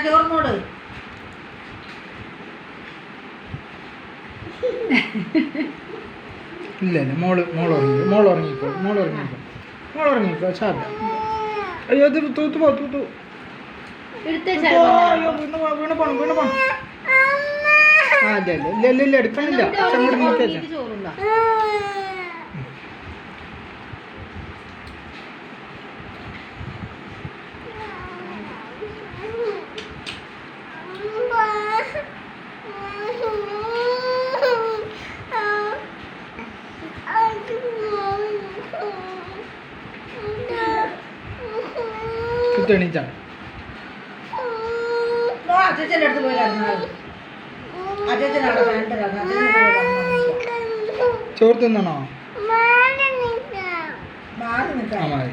ചോറിനോട് ഇല്ല ഇല്ല മോൾ ഉറങ്ങിക്കോ സാറില്ല. അയ്യോ അത് തൂത്തു തൂത്തു. അയ്യോ വീണ് പോണം. ആ ഇല്ല എടുക്കണില്ല. അങ്ങോട്ട് നോക്കിയാ എണീച്ചാണ്. അച്ഛൻ്റെ അടുത്ത് പോയി കിടന്നാൽ അച്ഛനവിടെ ചോറ് തിന്നണോ? മാറി നിൽക്കാം. ആ മാറി.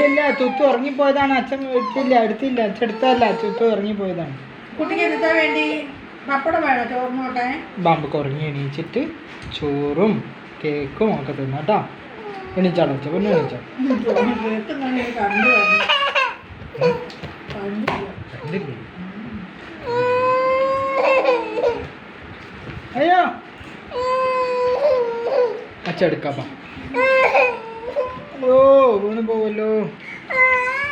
ഇല്ല തുത്തു ഉറങ്ങിപ്പോയതാണ്. അച്ഛൻ എടുത്തില്ല. അച്ഛൻ എടുത്തല്ല, തുത്തു ഉറങ്ങിപ്പോയതാണ്. കുട്ടിക്ക് എടുത്താൻ വേണ്ടി പപ്പടം വേണോ ചോറിനോട്ടെ? ബാമ്പൊക്കെ ഉറങ്ങി എണീച്ചിട്ട് ചോറും കേക്കും ഒക്കെ തിന്നാട്ടോ. എണീച്ചാളോ അച്ഛൻ? പിന്നെ എണീച്ചോ? കണ്ടില്ലേ? അയ്യോ അച്ഛൻ എടുക്കാം.